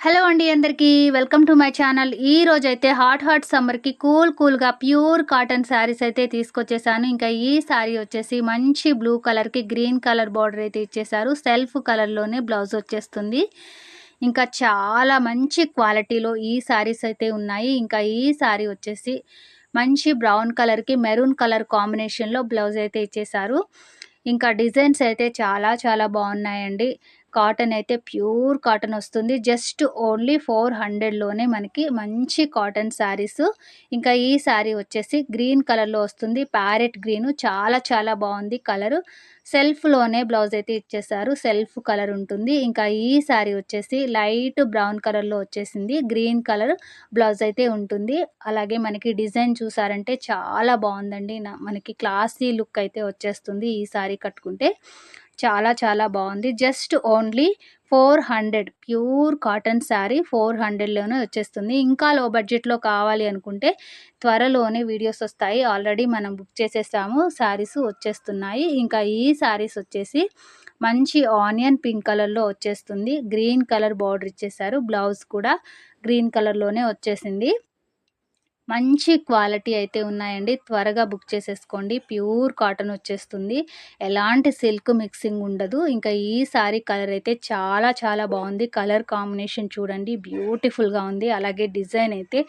Hello అండి అందరికీ welcome to my channel. ఈ రోజైతే హాట్ సమ్మర్‌కి కూల్‌గా ప్యూర్ కాటన్ శారీస్ అయితే తీసుకొచ్చేసాను. ఇంకా ఈ శారీ వచ్చేసి మంచి బ్లూ కలర్‌కి గ్రీన్ కలర్ బార్డర్ అయితే ఇచ్చేసారు. సెల్ఫ్ కలర్‌లోనే బ్లౌజ్ వచ్చేస్తుంది. ఇంకా చాలా మంచి క్వాలిటీలో ఈ శారీస్ అయితే ఉన్నాయి. ఇంకా ఈ శారీ వచ్చేసి మంచి బ్రౌన్ కలర్‌కి మెరూన్ కలర్ కాంబినేషన్‌లో బ్లౌజ్ అయితే ఇచ్చేసారు. ఇంకా డిజైన్స్ అయితే చాలా బాగున్నాయండి. కాటన్ అయితే ప్యూర్ కాటన్ వస్తుంది. జస్ట్ ఓన్లీ 400లోనే మనకి మంచి కాటన్ శారీస్. ఇంకా ఈ శారీ వచ్చేసి గ్రీన్ కలర్‌లో వస్తుంది. ప్యారెట్ గ్రీన్ చాలా బాగుంది కలరు. సెల్ఫ్‌లోనే బ్లౌజ్ అయితే ఇచ్చేసారు. సెల్ఫ్ కలర్ ఉంటుంది. ఇంకా ఈ శారీ వచ్చేసి లైట్ బ్రౌన్ కలర్‌లో వచ్చేసింది. గ్రీన్ కలర్ బ్లౌజ్ అయితే ఉంటుంది. అలాగే మనకి డిజైన్ చూసారంటే చాలా బాగుందండి. మనకి క్లాసీ లుక్ అయితే వచ్చేస్తుంది ఈ శారీ కట్టుకుంటే. చాలా బాగుంది. Just only 400 pure cotton sari 400లోనే వచ్చేస్తుంది. ఇంకా లో బడ్జెట్‌లో కావాలి అనుకుంటే త్వరలోనే వీడియోస్ వస్తాయి. ఆల్రెడీ మనం బుక్ చేసేసాము. శారీస్ వచ్చేస్తున్నాయి. ఇంకా ఈ శారీస్ వచ్చేసి మంచి ఆనియన్ పింక్ కలర్‌లో వచ్చేస్తుంది. గ్రీన్ కలర్ బార్డర్ ఇచ్చేసారు. బ్లౌజ్ కూడా గ్రీన్ కలర్‌లోనే వచ్చేసింది. మంచి క్వాలిటీ అయితే ఉన్నాయండి. త్వరగా బుక్ చేసేసుకోండి. ప్యూర్ కాటన్ వచ్చేస్తుంది. ఎలాంటి సిల్క్ మిక్సింగ్ ఉండదు. ఇంకా ఈ సారీ కలర్ అయితే చాలా బాగుంది. కలర్ కాంబినేషన్ చూడండి బ్యూటిఫుల్‌గా ఉంది. అలాగే డిజైన్ అయితే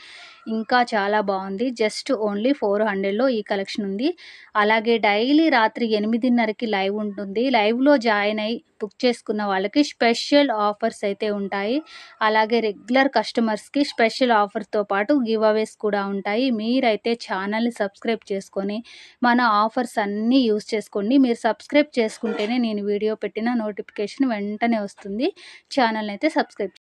ఇంకా చాలా బాగుంది. జస్ట్ ఓన్లీ 400లో ఈ కలెక్షన్ ఉంది. అలాగే డైలీ రాత్రి 8:30కి లైవ్ ఉంటుంది. లైవ్‌లో జాయిన్ అయ్యి బుక్ చేసుకున్న వాళ్ళకి స్పెషల్ ఆఫర్స్ అయితే ఉంటాయి. అలాగే రెగ్యులర్ కస్టమర్స్‌కి స్పెషల్ ఆఫర్‌తో పాటు గివ్ అవేస్ కూడా ఉంటాయి. మీరైతే ఛానల్‌ని సబ్స్క్రైబ్ చేసుకొని మన ఆఫర్స్ అన్నీ యూజ్ చేసుకోండి. మీరు సబ్స్క్రైబ్ చేసుకుంటేనే నేను వీడియో పెట్టిన నోటిఫికేషన్ వెంటనే వస్తుంది. ఛానల్‌ని అయితే సబ్స్క్రైబ్